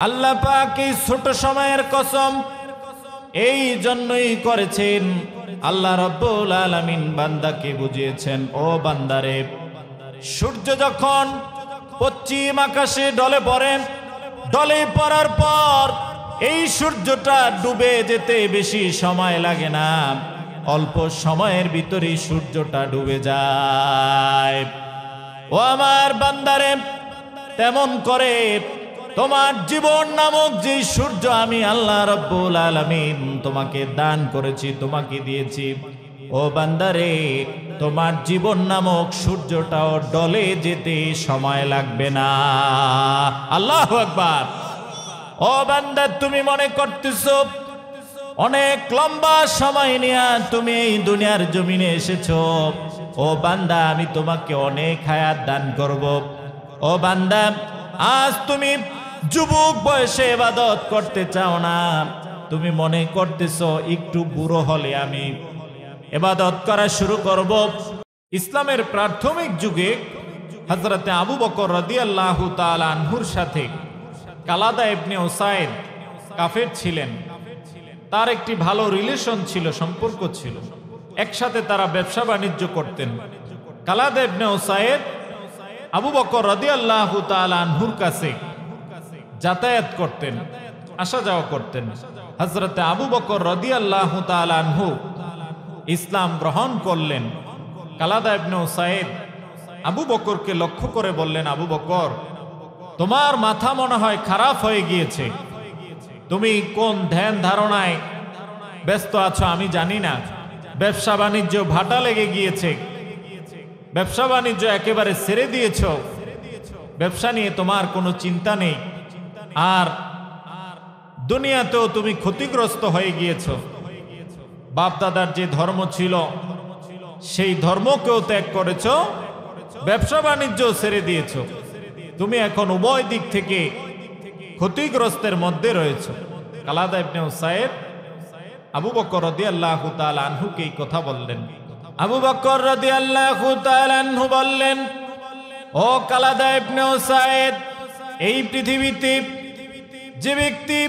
আল্লাহ পাক এই ছোট সময়ের কসম এই জন্যই করেছেন। আল্লাহ রাব্বুল আলামিন বান্দাকে বুঝিয়েছেন, ও বান্দারে, সূর্য যখন পশ্চিম আকাশে ঢলে পড়ে, ঢলে পড়ার পর এই সূর্যটা ডুবে যেতে বেশি সময় লাগে না, অল্প সময়ের ভিতরেই সূর্যটা ডুবে যায়। ও আমার বান্দারে, তেমন করে তোমার জীবন নামক যে সূর্য আমি আল্লাহ রাব্বুল আলামিন তোমাকে দান করেছি, তোমাকে দিয়েছি, ও বান্দারে, তোমার জীবন নামক সূর্যটাও ডলে যেতে সময় লাগবে না। আল্লাহু আকবার। ও বান্দা, তুমি মনে করতেছো অনেক লম্বা সময় নিয়ে তুমি এই দুনিয়ার জমিনে এসেছো। ও বান্দা, আমি তোমাকে অনেক হায়াত দান করব। ও বান্দা, আজ তুমি যুবক বয়সে ইবাদত করতে চাও না, তুমি মনে করতেছো একটু বুড়ো হলে আমি ইবাদত করা শুরু করব। ইসলামের প্রাথমিক যুগে হযরতে আবু বকর রাদিয়াল্লাহু তাআলা আনহুর সাথে কালাদা ইবনে উসাইদ কাফের ছিলেন। তার একটি ভালো রিলেশন ছিল, সম্পর্ক ছিল, একসাথে তারা ব্যবসা বাণিজ্য করতেন। কালাদা ইবনে উসাইদ আবু বকর রাদিয়াল্লাহু তাআলা আনহুর কাছে যাতায়াত করতেন, আসা যাওয়া করতেন। হযরতে আবু বকর রাদিয়াল্লাহু তাআলা আনহু ইসলাম গ্রহণ করলেন। কালাদা ইবনে উসাইদ আবু বকরকে লক্ষ্য করে বললেন, আবু বকর, তোমার মাথা মনে হয় খারাপ হয়ে গিয়েছে, তুমি কোন ধ্যান ধারণায় ব্যস্ত আছো আমি জানি না, ব্যবসা বাণিজ্য ভাটা লেগে গিয়েছে, ব্যবসা বাণিজ্য একেবারে ছেড়ে দিয়েছ, ব্যবসা নিয়ে তোমার কোনো চিন্তা নেই, আর দুনিয়াতেও তুমি ক্ষতিগ্রস্ত হয়ে গিয়েছ, বাপদাদার যে ধর্ম ছিল সেই ধর্মকেও ত্যাগ করেছ, ব্যবসা বাণিজ্য ছেড়ে দিয়েছ, তুমি এখন উভয় দিক থেকে ক্ষতিগ্রস্তের মধ্যে রয়েছে। কালাদা ইবনে উসাইদ আবু বকর রাদিয়াল্লাহু তাআলা আনহুকে এই কথা বললেন। আবু বকর রাদিয়াল্লাহু তাআলা আনহু বললেন, ও কালাদা ইবনে উসাইদ, এই পৃথিবীতে যে ব্যক্তি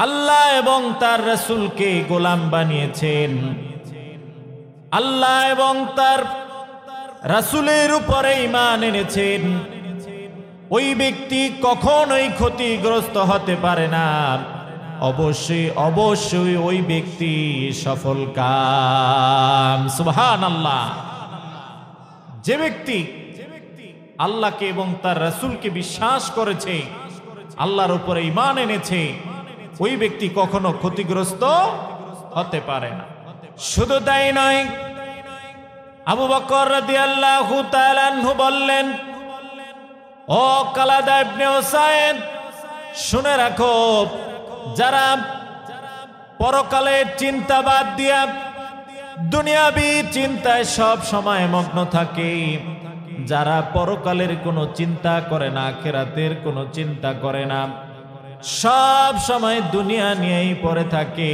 আল্লাহ এবং তার রাসূলকে গোলাম বানিয়েছেন, আল্লাহ এবং তার রাসূলের উপরে ঈমান এনেছেন, ওই ব্যক্তি কখনোই ক্ষতিগ্রস্ত হতে পারে না। অবশ্যই অবশ্যই ওই ব্যক্তি সফল কাম। সুবহানাল্লাহ। যে ব্যক্তি আল্লাহকে এবং তার রাসূলকে বিশ্বাস করেছে, আল্লাহর উপরে ঈমান এনেছে, ওই ব্যক্তি কখনো ক্ষতিগ্রস্ত হতে পারে না। শুধু তাই নয়, আবু বকর রাদিয়াল্লাহু তাআলা আনহু বললেন, ও কালাদা ইবনে উসাইদ, শুনে রাখো, যারা পরকালের চিন্তা বাদ দিয়া দুনিয়াবি চিন্তায় সব সময় মগ্ন থাকে, যারা পরকালের কোনো চিন্তা করে না, আখিরাতের কোনো চিন্তা করে না, সব সময় দুনিয়া নিয়েই পড়ে থাকে,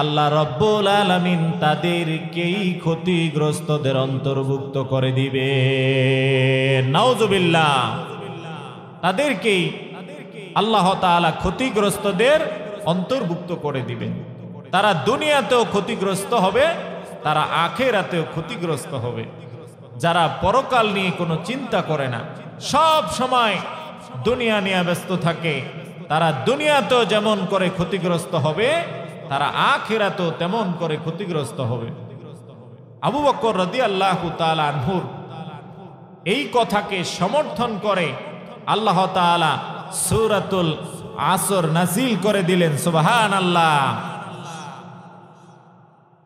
আল্লাহ রাব্বুল আলামিন তাদেরকেই ক্ষতিগ্রস্তদের অন্তর্ভুক্ত করে দিবে। নাউজুবিল্লাহ। তাদেরকেই আল্লাহ তাআলা ক্ষতিগ্রস্তদের অন্তর্ভুক্ত করে দিবেন। তারা দুনিয়াতেও ক্ষতিগ্রস্ত হবে, তারা আখিরাতেও ক্ষতিগ্রস্ত হবে। যারা পরকাল নিয়ে কোনো চিন্তা করে না, সব সময় দুনিয়া নিয়ে ব্যস্ত থাকে, তারা দুনিয়াতেও যেমন করে ক্ষতিগ্রস্ত হবে, তারা আখিরাতেও তেমন করে ক্ষতিগ্রস্ত হবে। আবু বকর রাদিয়াল্লাহু তাআলা আনহুর এই কথাকে সমর্থন করে আল্লাহ তাআলা সূরাতুল আসর নাযিল করে দিলেন। সুবহানাল্লাহ।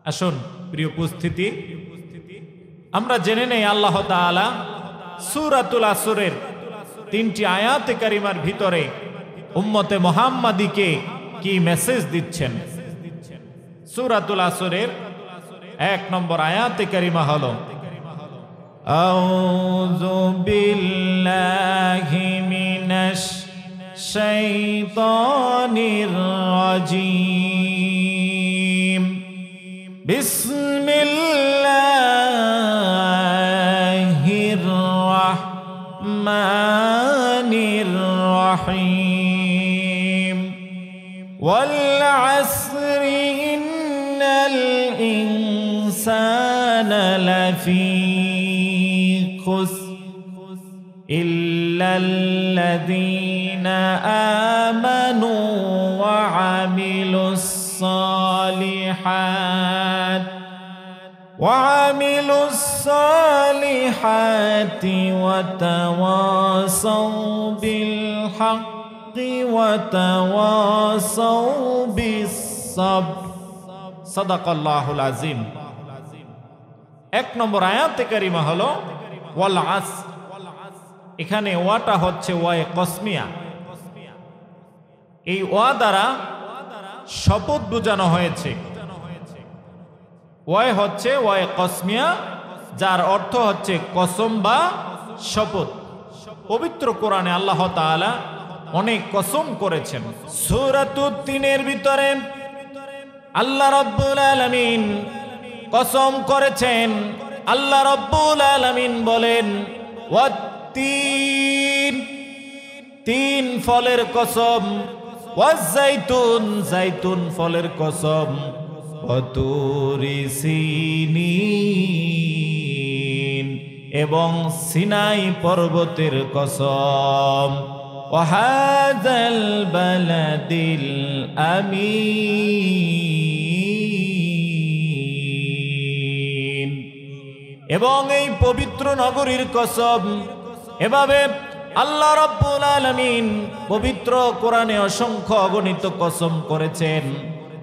আসুন প্রিয় উপস্থিতি, আমরা জেনে নেই আল্লাহ তাআলা সূরাতুল আসরের 3টি আয়াতে কারিমার ভিতরে উম্মতে মুহাম্মাদীকে কি মেসেজ দিচ্ছেন। সূরাতুল আসরের 1 নম্বর আয়াতে কারিমা হলো, আউযু বিল্লাহি মিনাশ শাইতানির রাজীম, বিসমিল্লাহির রাহমানির রহিম। والعصر إن الإنسان لفي خسر إلا الذين آمنوا وعملوا الصالحات وتواصوا بالحق وتواصوا بالصبر صدق الله العظيم। এক নম্বর আয়াতে কারিমা হলো ওয়াল আসর। এখানে ওয়াটা হচ্ছে ওয়ায়ে কসমিয়া। এই ওয়া দ্বারা শপথ বোঝানো হয়েছে। ওয়ায় হচ্ছে ওয়ায়ে কসমিয়া, যার অর্থ হচ্ছে কসম বা শপথ। পবিত্র কোরআনে আল্লাহ তাআলা অনেক কসম করেছেন। সূরাতুত তিনের ভিতরে আল্লাহ রাব্বুল আলামিন কসম করেছেন। আল্লাহ রাব্বুল আলামিন বলেন ওয়াত-তিন, তিন ফলের কসম, ওয়াজ-জাইতুন, জাইতুন ফলের কসম, ওয়াতুরি সিনিন এবং সিনাই পর্বতের কসম, ওয়াহাযাল বালাদিল আমিন এবং এই পবিত্র নগরীর কসম। এভাবে আল্লাহ রাব্বুল আলামিন পবিত্র কোরআনে অসংখ্য অগণিত কসম করেছেন।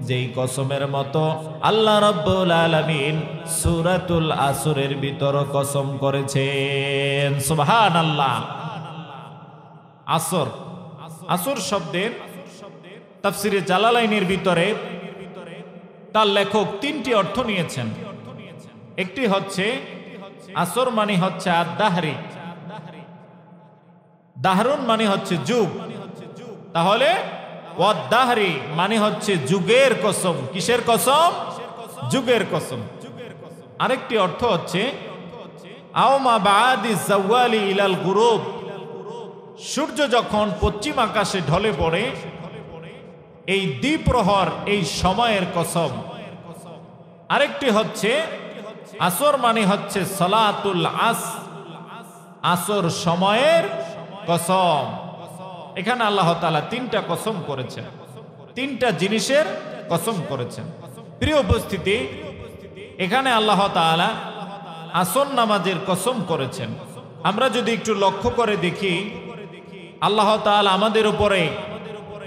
যেই কসমের মতো আল্লাহ রাব্বুল আলামিন সূরাতুল আসরের ভিতর কসম করেছেন। সুবহানাল্লাহ। আসর, আসর শব্দের তাফসিরে জালালাইনের ভিতরে তার লেখক তিনটি অর্থ নিয়েছেন। একটি হচ্ছে আসর মানে হচ্ছে আদ-দাহরি, দাহরুন মানে হচ্ছে যুগ, তাহলে ওয়াদ-দাহরি মানে হচ্ছে যুগের কসম। কিসের কসম? যুগের কসম। আরেকটি অর্থ হচ্ছে আওমা বাদি জাওয়ালি ইলাল গুরুব, সূর্য যখন পশ্চিম আকাশে ঢলে পড়ে এই দ্বিপ্রহর, এই সময়ের কসম। আরেকটি হচ্ছে আসর মানে হচ্ছে সালাতুল আসর, আসর সময়ের কসম। এখানে আল্লাহ তাআলা তিনটা কসম করেছেন, তিনটা জিনিসের কসম করেছেন। প্রিয় উপস্থিতি, এখানে আল্লাহ তাআলা আসর নামাজের কসম করেছেন। আমরা যদি একটু লক্ষ্য করে দেখি, আল্লাহ তাআলা আমাদের উপরে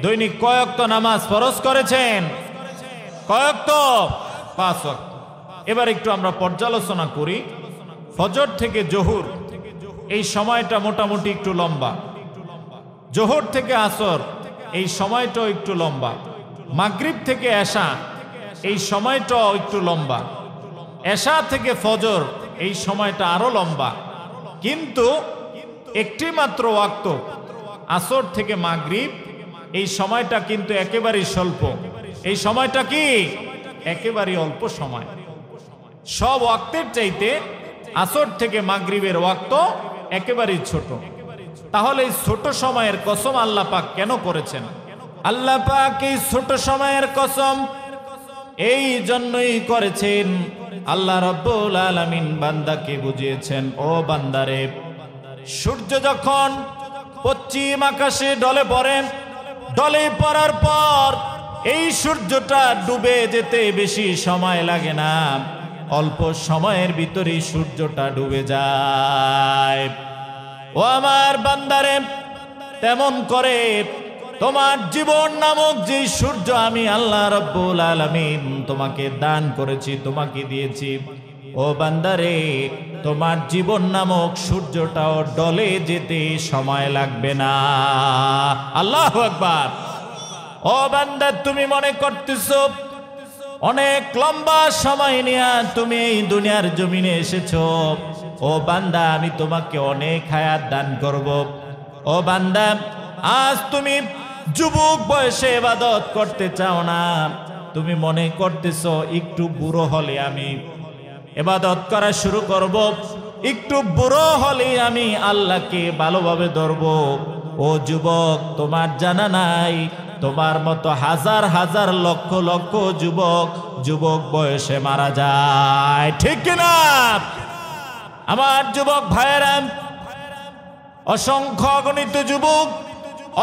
দৈনিক কয় ওয়াক্ত নামাজ ফরজ করেছেন? কয় ওয়াক্ত? 5 ওয়াক্ত। এবার একটু আমরা পর্যালোচনা করি। ফজর থেকে জোহর এই সময়টা মোটামুটি একটু লম্বা, জোহর থেকে আসর এই সময়টাও একটু লম্বা, মাগরিব থেকে এশা এই সময়টাও একটু লম্বা, এশা থেকে ফজর এই সময়টা আরো লম্বা। কিন্তু একটি মাত্র ওয়াক্ত আসর থেকে মাগরিব এই সময়টা কিন্তু একেবারেই স্বল্প। এই সময়টা কি? একেবারেই অল্প সময়। সব ওয়াক্তের চাইতে আসর থেকে মাগরিবের ওয়াক্ত একেবারেই ছোট। তাহলে এই ছোট সময়ের কসম আল্লাহ পাক কেন করেছেন? আল্লাহ পাক এই ছোট সময়ের কসম এই জন্যই করেছেন, আল্লাহ রাব্বুল আলামিন বান্দাকে বুঝিয়েছেন, ও বান্দারে, সূর্য যখন পশ্চিম আকাশে ঢলে পড়ে, ঢলে পড়ার পর এই সূর্যটা ডুবে যেতে বেশি সময় লাগে না, অল্প সময়ের ভিতরেই সূর্যটা ডুবে যায়। ও আমার বান্দারে, তেমন করে তোমার জীবন নামক যে সূর্য আমি আল্লাহ রাব্বুল আলামিন তোমাকে দান করেছি, তোমাকে দিয়েছি, ও বান্দারে, তোমার জীবন নামক সূর্যটাও ডলে যেতে সময় লাগবে না। আল্লাহু আকবার। ও বান্দা, তুমি মনে করতেছো অনেক লম্বা সময় নিয়ে তুমি এই দুনিয়ার জমিনে এসেছো। ও বান্দা, আমি তোমাকে অনেক হায়াত দান করব। ও বান্দা, আজ তুমি যুবক বয়সে ইবাদত করতে চাও না, তুমি মনে করতেছো একটু বুড়ো হলে আমি ইবাদত করা শুরু করব, একটু বুড়ো হলে আমি আল্লাহকে ভালোভাবে ধরব। ও যুবক, তোমার জানা নাই তোমার মতো হাজার হাজার লক্ষ লক্ষ যুবক বয়সে মারা যায়, ঠিক কিনা? আমার যুবক ভাইয়েরা, অসংখ্য অগণিত যুবক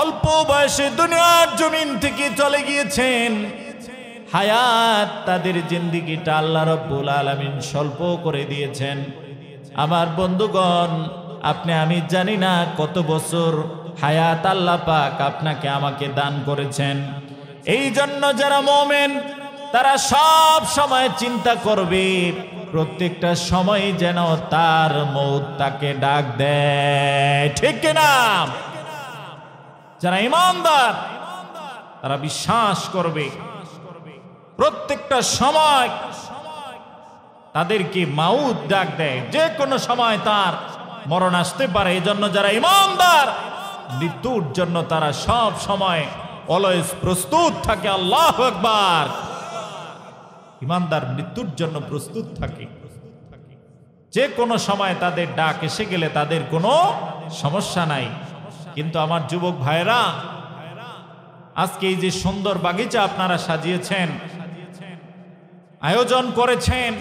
অল্প বয়সে দুনিয়ার জমিন থেকে চলে গিয়েছেন। হায়াত, তাদের জিন্দেগিটা আল্লাহ রাব্বুল আলামিন স্বল্প করে দিয়েছেন। আমার বন্ধুগণ, আপনি আমি জানি না কত বছর হায়াত আল্লাহ পাক আপনাকে আমাকে দান করেছেন। এই জন্য যারা মুমিন তারা সব সময় চিন্তা করবে প্রত্যেকটা সময় যেন তার মউত তাকে ডাক দেয়, ঠিক কিনা? যারা ঈমানদার তারা বিশ্বাস করবে প্রত্যেকটা সময় তাদেরকে মাউত ডাক দেয়, যে কোনো সময় তার মরণ আসতে পারে। এই জন্য যারা ঈমানদার মৃত্যুর জন্য তারা সব সময় অলওয়েজ প্রস্তুত থাকে। আল্লাহু আকবার। ঈমানদার মৃত্যুর জন্য প্রস্তুত থাকে, যে কোনো সময় তাদের ডাক এসে গেলে তাদের কোনো সমস্যা নাই। কিন্তু আমার যুবক ভাইরা, আজকে এই যে সুন্দর বাগিচা আপনারা সাজিয়েছেন, আয়োজন করেছেন,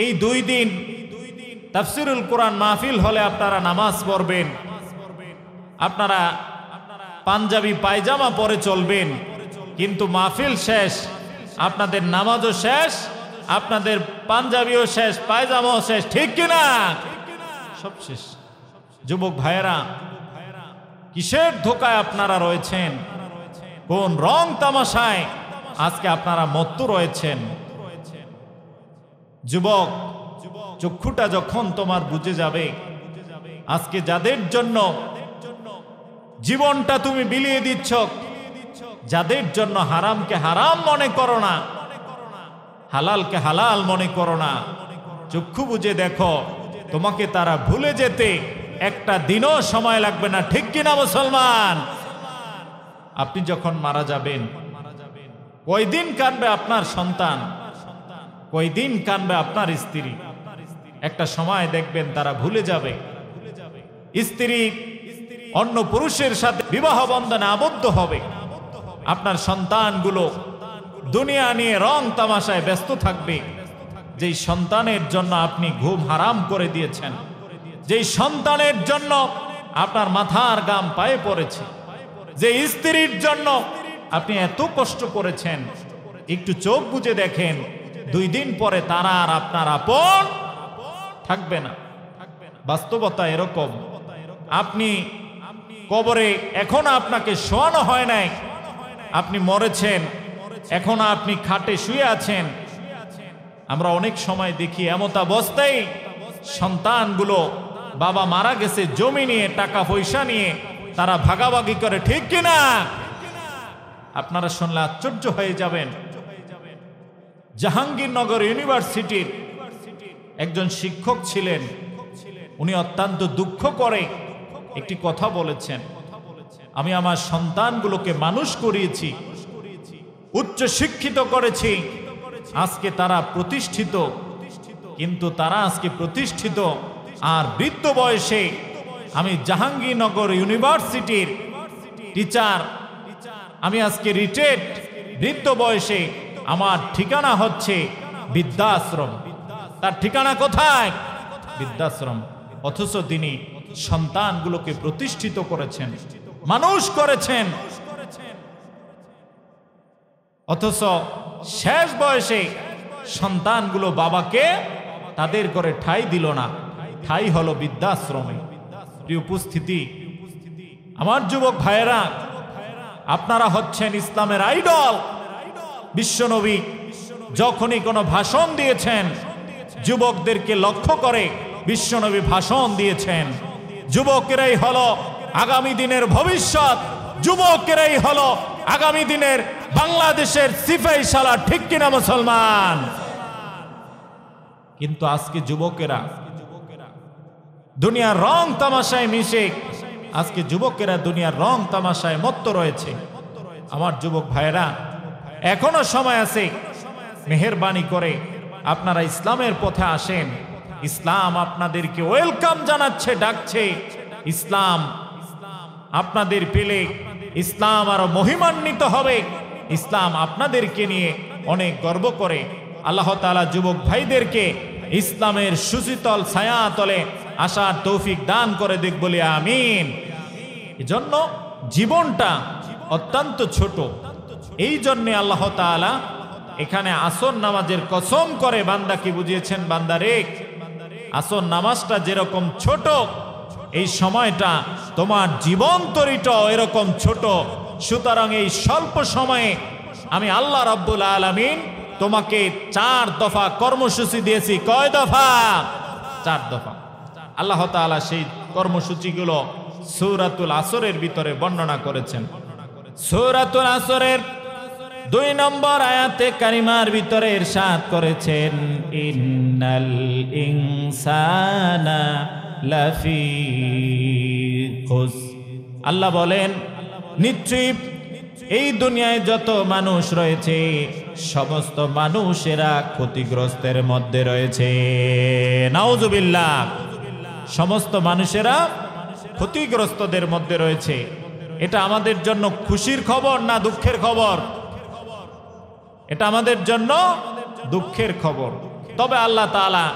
এই 2 দিন তাফসিরুল কোরআন মাহফিল হলে আপনারা নামাজ পড়বেন, আপনারা পাঞ্জাবি পায়জামা পরে চলবেন, কিন্তু মাহফিল শেষ, আপনাদের নামাজও শেষ, আপনাদের পাঞ্জাবিও শেষ, পায়জামাও শেষ, ঠিক কিনা? সব শেষ। যুবক ভাইয়েরা, কিসের ধোকায় আপনারা রয়েছেন? কোন রং তামাশায় আজকে আপনারা মত্ত রয়েছেন? যুবক, চক্ষুটা যখন তোমার বুঝে যাবে, আজকে যাদের জন্য জীবনটা তুমি বিলিয়ে দিচ্ছ, যাদের জন্য হারামকে হারাম মনে করো না, হালালকে হালাল মনে করো না, চক্ষু বুঝে দেখো, তোমাকে তারা ভুলে যেতে একটা দিনও সময় লাগবে না, ঠিক কিনা মুসলমান? আপনি যখন মারা যাবেন, কয়দিন কাঁদবে আপনার সন্তান, কয়দিন কাঁদবে আপনার স্ত্রী? একটা সময় দেখবেন তারা ভুলে যাবে। স্ত্রী অন্য পুরুষের সাথে বিবাহ বন্ধনে আবদ্ধ হবে, আপনার সন্তানগুলো দুনিয়া নিয়ে রং তামাশায় ব্যস্ত থাকবে। যেই সন্তানের জন্য আপনি ঘুম হারাম করে দিয়েছেন, যেই সন্তানের জন্য আপনার মাথার ঘাম পায়ে পড়েছে, যে স্ত্রীর জন্য আপনি এত কষ্ট করেছেন, একটু চোখ বুজে দেখেন, 2 দিন পরে তারা আর আপনার আপন থাকবে না। বাস্তবতা এরকম। আপনি কবরে এখন আপনাকে শোয়ানো হয় নাই, আপনি মরেছেন, এখন আপনি খাটে শুয়ে আছেন। আমরা অনেক সময় দেখি এমত অবস্থায় সন্তানগুলো বাবা মারা গেছে জমি নিয়ে, টাকা পয়সা নিয়ে তারা ভাগাভাগি করে, ঠিক কিনা? আপনারা শুনলে আশ্চর্য হয়ে যাবেন। জাহাঙ্গীরনগর ইউনিভার্সিটির একজন শিক্ষক ছিলেন, উনি অত্যন্ত দুঃখ করে একটি কথা বলেছেন, আমি আমার সন্তানগুলোকে মানুষ করিয়েছি, উচ্চ শিক্ষিত করেছি, আজকে তারা প্রতিষ্ঠিত, কিন্তু তারা আজকে প্রতিষ্ঠিত আর বৃদ্ধ বয়সে আমি জাহাঙ্গীরনগর ইউনিভার্সিটির টিচার, আমি আজকে রিটায়ার্ড, বৃদ্ধ বয়সে আমার ঠিকানা হচ্ছে বৃদ্ধাশ্রম। তার ঠিকানা কোথায়? বৃদ্ধাশ্রম। অথচ তিনি সন্তানগুলোকে প্রতিষ্ঠিত করেছেন, মানুষ করেছেন, অথচ শেষ বয়সে সন্তানগুলো বাবাকে তাদের ঘরে ঠাঁই দিল না, ঠাঁই হলো বৃদ্ধাশ্রমে। প্রিয় উপস্থিতি, আমার যুবক ভাইয়েরা, আপনারা হচ্ছেন ইসলামের আইডল। বিশ্বনবী যখনই কোনো ভাষণ দিয়েছেন, যুবকদেরকে লক্ষ্য করে বিশ্বনবী ভাষণ দিয়েছেন। যুবকেরাই হলো আগামী দিনের ভবিষ্যৎ, যুবকেরাই হলো আগামী দিনের বাংলাদেশের সিপাহী সালার, ঠিক কিনা মুসলমান? কিন্তু আজকে যুবকেরা দুনিয়ার রং তামাশায় মিশে, আজকে যুবকেরা দুনিয়ার রং তামাশায় মত্ত রয়েছে। আমার যুবক ভাইয়েরা, এখনো সময় আছে, মেহেরবানি করে আপনারা ইসলামের পথে আসেন। ইসলাম আপনাদেরকে ওয়েলকাম জানাচ্ছে, ডাকছে। ইসলাম আপনাদের পেলে ইসলাম আরো মহিমান্বিত হবে। ইসলাম আপনাদেরকে নিয়ে অনেক গর্ব করে। আল্লাহ তাআলা যুবক ভাইদেরকে ইসলামের সুশীতল ছায়া তলে আসার তৌফিক দান করে দিক বলি আমিন। এজন্য জীবনটা অত্যন্ত ছোট, এই জন্যে আল্লাহ তাআলা এখানে আসর নামাজের কসম করে বান্দাকে বুঝিয়েছেন, বান্দারে আসর নামাজটা যেরকম ছোট, এই সময়টা তোমার জীবন তরিটাও এরকম ছোট। সুতরাং এই স্বল্প সময়ে আমি আল্লাহ রাব্বুল আলামিন তোমাকে 4 দফা কর্মসূচি দিয়েছি। কয় দফা? 4 দফা। আল্লাহ তাআলা সেই কর্মসূচিগুলো সূরাতুল আসরের ভিতরে বর্ণনা করেছেন। সূরাতুল আসরের 2 নম্বর আয়াতে কারিমার ভিতরে ইরশাদ করেছেন, ইন্নাল ইনসানা লাফি খুস। আল্লাহ বলেন, নিশ্চয়ই এই দুনিয়ায় যত মানুষ রয়েছে সমস্ত মানুষেরা ক্ষতিগ্রস্তের মধ্যে রয়েছে। নাউজুবিল্লাহ। সমস্ত মানুষেরা ক্ষতিগ্রস্তদের মধ্যে রয়েছে। এটা আমাদের জন্য খুশির খবর না দুঃখের খবর? এটা আমাদের জন্য দুঃখের খবর। তবে আল্লাহ তাআলা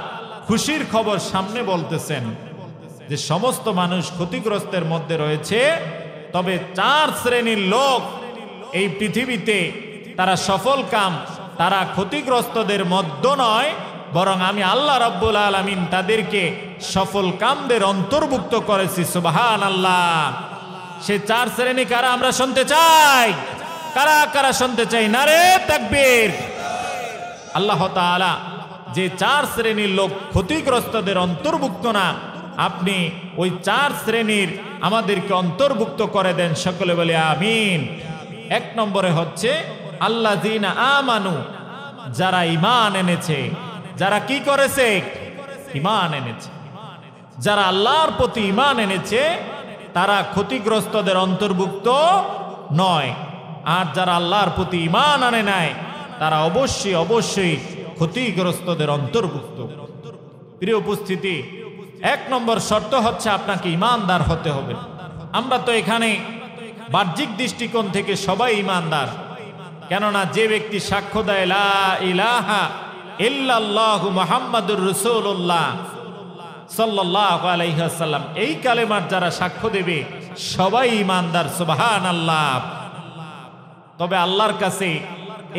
খুশির খবর সামনে বলতেছেন যে সমস্ত মানুষ ক্ষতিগ্রস্তের মধ্যে রয়েছে, তবে 4 শ্রেণীর লোক এই পৃথিবীতে তারা সফল কাম, তারা ক্ষতিগ্রস্তদের মধ্য নয়, বরং আমি আল্লাহ রাব্বুল আলামিন তাদেরকে সফল কামদের অন্তর্ভুক্ত করেছি। সুবহানাল্লাহ। সে 4 শ্রেণী কারা আমরা শুনতে চাই? কারা কারা শুনতে চাই? নারে তাকবীর। আল্লাহ তাআলা যে 4 শ্রেণীর লোক ক্ষতিগ্রস্তদের অন্তর্ভুক্ত না, আপনি ওই 4 শ্রেণীর আমাদেরকে অন্তর্ভুক্ত করে দেন। সকলে বলে আমিন। 1 নম্বরে হচ্ছে আল্লাযীনা আমানু, যারা ঈমান এনেছে। যারা কি করেছে? ঈমান এনেছে। যারা আল্লাহর প্রতি ঈমান এনেছে তারা ক্ষতিগ্রস্তদের অন্তর্ভুক্ত নয়। আর যারা আল্লাহর প্রতি ঈমান আনে নাই তারা অবশ্যই অবশ্যই ক্ষতিগ্রস্তদের অন্তর্ভুক্ত। প্রিয় উপস্থিতি, 1 নম্বর শর্ত হচ্ছে আপনাকে ঈমানদার হতে হবে। আমরা তো এখানে বাহ্যিক দৃষ্টিকোণ থেকে সবাই ঈমানদার, কেননা যে ব্যক্তি সাক্ষ্য দেয় লা ইলাহা ইল্লাল্লাহু মুহাম্মাদুর রাসূলুল্লাহ সাল্লাল্লাহু আলাইহি ওয়াসাল্লাম, এই কালেমার যারা সাক্ষ্য দেবে সবাই ঈমানদার। সুবহানাল্লাহ। তবে আল্লাহর কাছে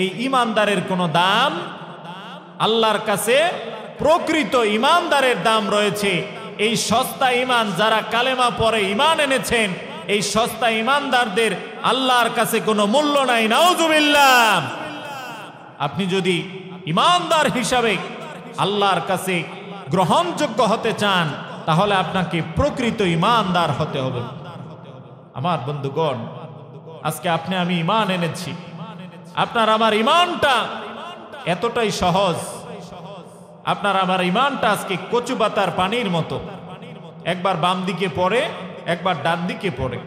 এই ঈমানদারের কোনো দাম, আল্লাহর কাছে প্রকৃত ঈমানদারের দাম রয়েছে। এই সস্তা ঈমান যারা কালেমা পড়ে ঈমান এনেছেন, এই সস্তা ঈমানদারদের আল্লাহর কাছে কোনো মূল্য নাই। নাউজুবিল্লাহ। আপনি যদি ঈমানদার হিসাবে আল্লাহর কাছে গ্রহণযোগ্য হতে চান, তাহলে আপনাকে প্রকৃত ঈমানদার হতে হবে। আমার বন্ধুগণ, আজকে আপনি আমি ঈমান এনেছি, আপনার আমার ঈমানটা এতটাই সহজ। আপনার আমার ঈমানটা আজকে কচু পাতার পানির মতো, একবার বাম দিকে পড়ে একবার ডান দিকে পড়ে।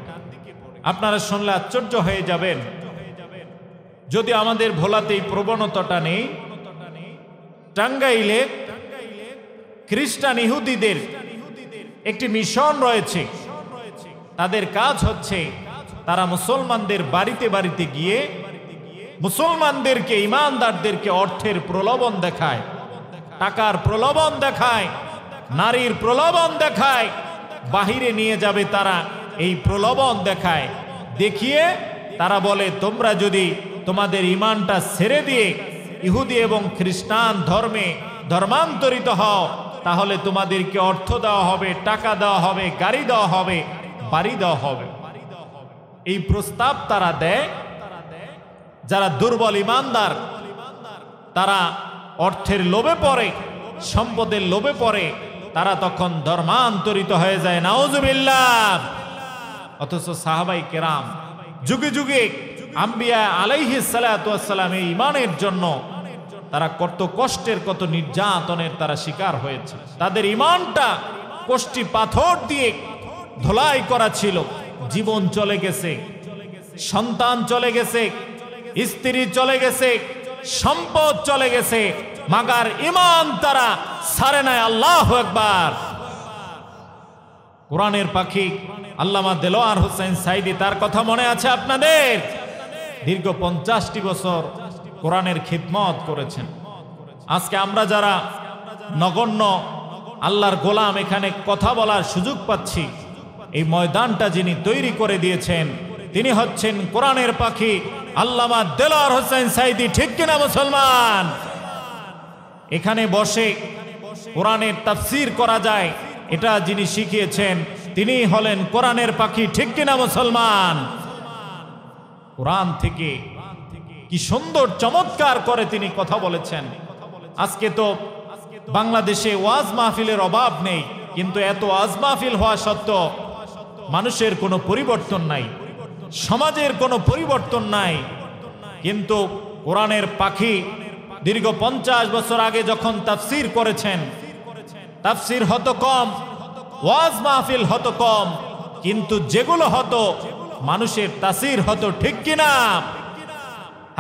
আপনারা শুনলে আশ্চর্য হয়ে যাবেন। যদি আমাদের ভোলাতে এই প্রবণতাটা নেই, টাঙ্গাইলে খ্রিস্টান ইহুদিদের একটি মিশন রয়েছে। তাদের কাজ হচ্ছে তারা মুসলমানদের বাড়িতে বাড়িতে গিয়ে মুসলমানদেরকে, ঈমানদারদেরকে অর্থের প্রলোভন দেখায়, টাকার প্রলোভন দেখায়, নারীর প্রলোভন দেখায়। বাহিরে নিয়ে যাবে তারা, এই প্রলোভন দেখায়, দেখিয়ে তারা বলে তোমরা যদি তোমাদের ঈমানটা ছেড়ে দিয়ে ইহুদি এবং খ্রিস্টান ধর্মে ধর্মান্তরিত হও, তাহলে তোমাদেরকে অর্থ দেওয়া হবে, টাকা দেওয়া হবে, গাড়ি দেওয়া হবে, বাড়ি দেওয়া হবে। এই প্রস্তাব তারা দেয়। যারা দুর্বল ঈমানদার তারা অর্থের লোভে পড়ে, সম্পদের লোভে পড়ে, তারা তখন ধর্মান্তরিত হয়ে যায়। নাউজুবিল্লাহ। অথচ সাহাবাই কেরাম যুগে যুগে আম্বিয়া আলাইহিস সালাতু ওয়াস সালাম এই ঈমানের জন্য তারা কত কষ্টের, কত নির্যাতনের তারা শিকার হয়েছে। তাদের ঈমানটা কষ্টি পাথর দিয়ে ধোলাই করা ছিল। জীবন চলে গেছে, সন্তান চলে গেছে, স্ত্রী চলে গেছে, সম্পদ চলে গেছে, মাগার ঈমান তারা ছাড়ে নাই। আল্লাহু আকবার। কোরআনের পাখি আল্লামা দেলোয়ার হোসেন সাইদি, তার কথা মনে আছে আপনাদের? দীর্ঘ 50টি বছর কোরআনের খিদমত করেছেন। আজকে আমরা যারা নগণ্য আল্লাহর গোলাম এখানে কথা বলার সুযোগ পাচ্ছি, এই ময়দানটা যিনি তৈরি করে দিয়েছেন তিনি হচ্ছেন কোরআনের পাখি আল্লামা দেলোয়ার হোসেন সাইদি। ঠিক কিনা মুসলমান? এখানে বসে কোরআনের তাফসীর করা যায় এটা যিনি শিখিয়েছেন তিনি হলেন কোরআনের পাখি। ঠিক কিনা মুসলমান? কোরআন থেকে কি সুন্দর চমৎকার করে তিনি কথা বলেছেন। আজকে তো বাংলাদেশে ওয়াজ মাহফিলের অভাব নেই, কিন্তু এত ওয়াজ মাহফিল হওয়া সত্ত্বেও মানুষের কোনো পরিবর্তন নাই, সমাজের কোনো পরিবর্তন নাই। কিন্তু কোরআনের পাখি দীর্ঘ 50 বছর আগে যখন তাফসীর করেছেন, তাফসীর হতো কম, ওয়াজ মাহফিল হতো কম, কিন্তু যেগুলো হতো মানুষের তাসির হতো। ঠিক কিনা?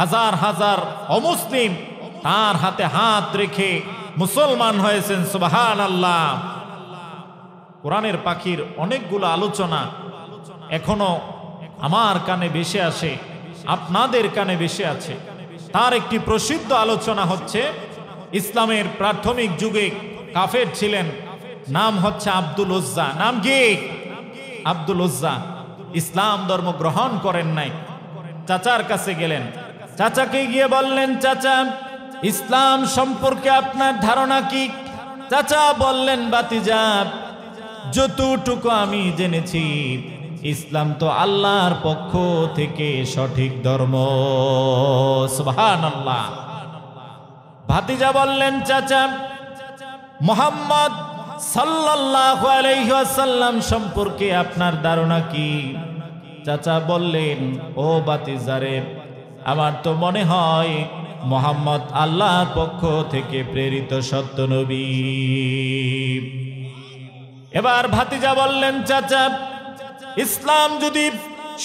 হাজার হাজার অমুসলিম তার হাতে হাত রেখে মুসলমান হয়েছেন। সুবহানাল্লাহ। কোরআনের পাখির অনেকগুলো আলোচনা এখনো আমার কানে ভেসে আসে, আপনাদের কানে ভেসে আছে। তার একটি প্রসিদ্ধ আলোচনা হচ্ছে, ইসলামের প্রাথমিক যুগে কাফের ছিলেন, নাম হচ্ছে আব্দুল উজ্জা। নাম কি? আব্দুল উজ্জা। ইসলাম ধর্ম গ্রহণ করেন নাই। চাচার কাছে গেলেন, চাচাকে গিয়ে বললেন, চাচা ইসলাম সম্পর্কে আপনার ধারণা কি? চাচা বললেন, ভাতিজা যতটুকু আমি জেনেছি ইসলাম তো আল্লাহর পক্ষ থেকে সঠিক ধর্ম। সুবহানাল্লাহ। ভাতিজা বললেন, চাচা মুহাম্মদ সাল্লাল্লাহু আলাইহি ওয়াসাল্লাম সম্পর্কে আপনার ধারণা কি? চাচা বললেন, ও ভাতিজারে, আমার তো মনে হয় মুহাম্মদ আল্লাহর পক্ষ থেকে প্রেরিত সত্য নবী। এবার ভাতিজা বললেন, চাচা ইসলাম যদি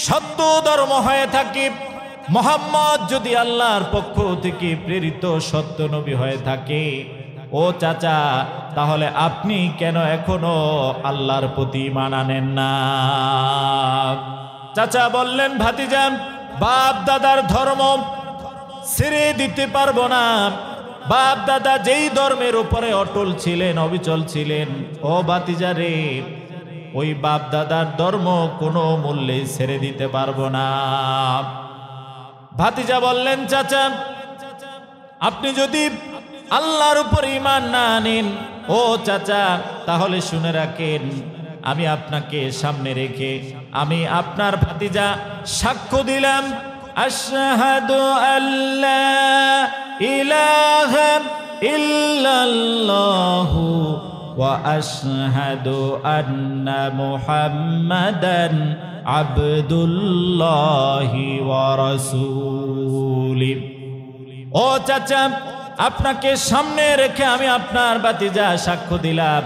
সত্য ধর্ম হয়ে থাকে, মুহাম্মদ যদি আল্লাহর পক্ষ থেকে প্রেরিত সত্য নবী হয়ে থাকে, ও চাচা তাহলে আপনি কেন এখনো আল্লাহর প্রতি ঈমান আনেন না? চাচা বললেন, ভাতিজা বাপ দাদার ধর্ম ছেড়ে দিতে পারবো না। বাপ দাদা যেই ধর্মের উপরে অটল ছিলেন, অবিচল ছিলেন, ও ভাতিজা রে, ওই বাপ দাদার ধর্ম কোনো মূল্যে ছেড়ে দিতে পারবো না। ভাতিজা বললেন, চাচা আপনি যদি আল্লাহর উপর ঈমান না আনেন, ও চাচা তাহলে শুনে রাখেন, আমি আপনাকে সামনে রেখে আমি আপনার ভাতিজা সাক্ষ্য দিলাম, আশহাদু আল্লা ইলাহা ইল্লাল্লাহু ওয়া আশহাদু আন্না মুহাম্মাদান আবদুল্লাহি ওয়া রাসূলিহি। ও চাচা আপনাকে সামনে রেখে আমি আপনার ভাতিজা সাক্ষ্য দিলাম,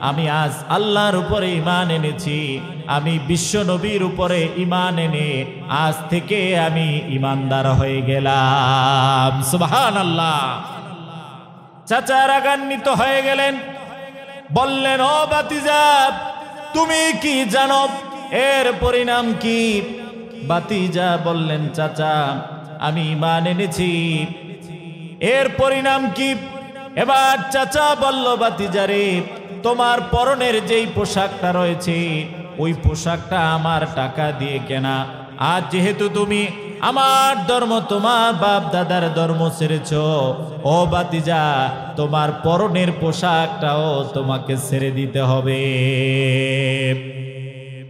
আমি আজ আল্লাহর উপরে ঈমান এনেছি, আমি বিশ্ব নবীর উপরে ঈমান এনে আজ থেকে আমি ঈমানদার হয়ে গেলাম। সুবহানাল্লাহ। চাচা রাগান্বিত হয়ে গেলেন, বললেন, ও ভাতিজা তুমি কি জানো এর পরিণাম কি? ভাতিজা বললেন, চাচা আমি ঈমান এনেছি, এর পরিণাম কি? এবার চাচা বলল, ভাতিজারে তোমার পরনের যেই পোশাকটা রয়েছে ওই পোশাকটা আমার টাকা দিয়ে কেনা। আজ যেহেতু তুমি আমার ধর্ম, তোমার বাপ দাদার ধর্ম ছেড়েছো, ও ভাতিজা তোমার পরনের পোশাকটাও তোমাকে ছেড়ে দিতে হবে।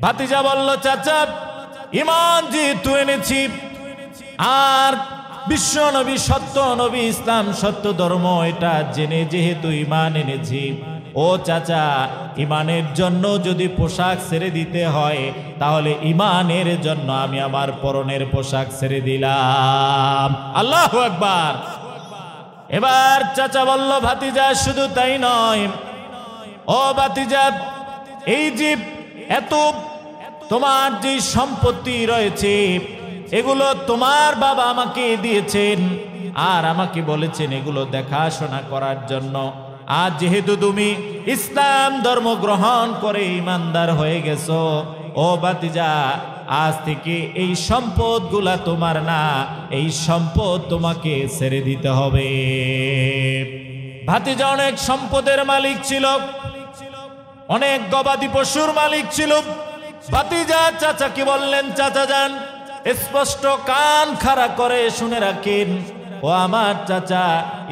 ভাতিজা বলল, চাচা ঈমান যেহেতু এনেছি আর বিশ্ব নবী সত্য নবী, ইসলাম সত্য ধর্ম, এটা জেনে যেহেতু ঈমান এনেছি, ও চাচা ঈমানের জন্য যদি পোশাক ছেড়ে দিতে হয় তাহলে ঈমানের জন্য আমি আমার পরনের পোশাক ছেড়ে দিলাম। আল্লাহু আকবার। এবার চাচা বলল, ভাতিজা শুধু তাই নয়, ও ভাতিজা এই যে এত তোমার যে সম্পত্তি রয়েছে এগুলো তোমার বাবা আমাকে দিয়েছেন আর আমাকে বলেছেন এগুলো দেখাশোনা করার জন্য। আজ যেহেতু তুমি ইসলাম ধর্ম গ্রহণ করে ঈমানদার হয়ে গেছো, ও ভাতিজা, আজ থেকে এই সম্পদগুলা তোমার না, এই সম্পদ তোমাকে ছেড়ে দিতে হবে। ভাতিজা অনেক সম্পদের মালিক ছিল, অনেক গবাদি পশুর মালিক ছিল। ভাতিজা চাচাকে বললেন, চাচা যান, স্পষ্ট কান খাড়া করে শুনে রাখেন, ও আমার চাচা,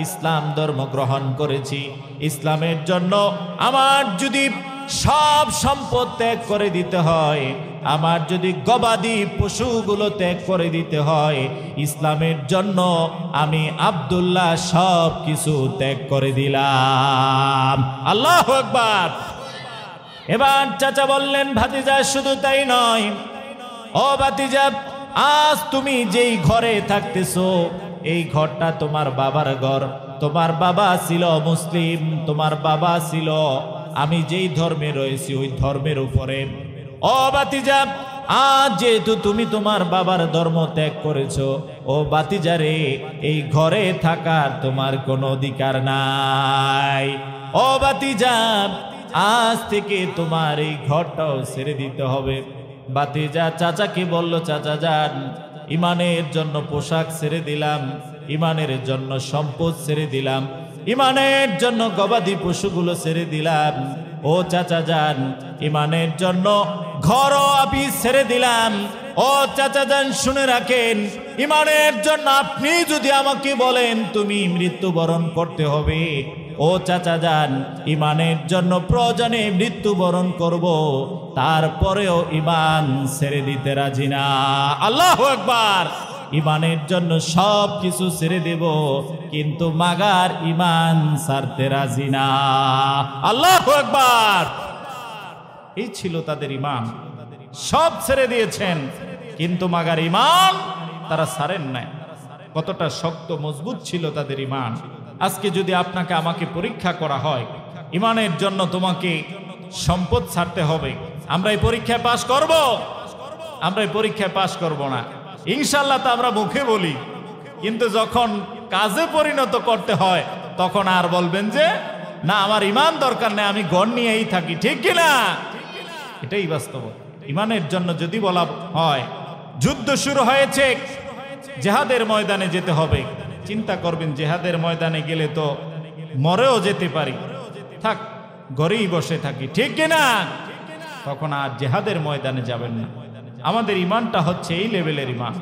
ইসলাম ধর্ম গ্রহণ করেছি, ইসলামের জন্য আমার যদি সব সম্পদ ত্যাগ করে দিতে হয়, আমার যদি গবাদি পশুগুলো ত্যাগ করে দিতে হয়, ইসলামের জন্য আমি আব্দুল্লাহ সব কিছু ত্যাগ করে দিলাম। আল্লাহু আকবার। এবার চাচা বললেন, ভাতিজা শুধু তাই নয়, ও ভাতিজা, আজ তুমি যেই ঘরে থাকতেছো, এই ঘরটা তোমার বাবার ঘর। তোমার বাবা ছিল মুসলিম, তোমার বাবা ছিল, আমি যেই ধর্মে রয়েছি ওই ধর্মের উপরে। ও ভাতিজা, আজ যেহেতু তুমি তোমার বাবার ধর্ম ত্যাগ করেছো, ও ভাতিজারে, এই ঘরে থাকার তোমার কোনো অধিকার নাই। ও ভাতিজা, আজ থেকে তোমার এই ঘরটাও ছেড়ে দিতে হবে। ভাতিজা চাচাকে বলল, চাচা যান, ইমানের জন্য পোশাক ছেড়ে দিলাম, ইমানের জন্য সম্পদ ছেড়ে দিলাম, ইমানের জন্য গবাদি পশুগুলো ছেড়ে দিলাম। ও চাচা যান, ইমানের জন্য ঘর আমি ছেড়ে দিলাম। ও চাচা যান, শুনে রাখেন, ইমানের জন্য আপনি যদি আমাকে বলেন তুমি মৃত্যুবরণ করতে হবে, ও চাচা যান, ইমানের জন্য প্রয়োজনে মৃত্যুবরণ করব, তারপরেও ইমান ছেড়ে দিতে রাজি না। আল্লাহু আকবার। ইমানের জন্য সব কিছু ছেড়ে দেব, কিন্তু মাগার ইমান ছাড়তে রাজি না। আল্লাহু আকবার। এই ছিল তাদের ইমান, সব ছেড়ে দিয়েছেন, কিন্তু মাগার ইমান তারা ছাড়েন নাই। কতটা শক্ত মজবুত ছিল তাদের ইমান। আজকে যদি আপনাকে আমাকে পরীক্ষা করা হয়, ইমানের জন্য তোমাকে সম্পদ ছাড়তে হবে, আমরা এই পরীক্ষায় পাশ করব? আমরা এই পরীক্ষায় পাশ করব না ইনশাআল্লাহ। তো আমরা মুখে বলি, কিন্তু যখন কাজে পরিণত করতে হয় তখন আর বলবেন যে না, আমার ইমান দরকার নেই, আমি গণ নিয়েই থাকি। ঠিক কিনা? এটাই বাস্তব। ইমানের জন্য যদি বলা হয় যুদ্ধ শুরু হয়েছে, জিহাদের ময়দানে যেতে হবে, চিন্তা করবেন জিহাদের ময়দানে গেলে তো মরেও যেতে পারি, থাক ঘরেই বসে থাকি। ঠিক কিনা? তখন আর জিহাদের ময়দানে যাবেন না। আমাদের ইমানটা হচ্ছে এই লেভেলের ইমান।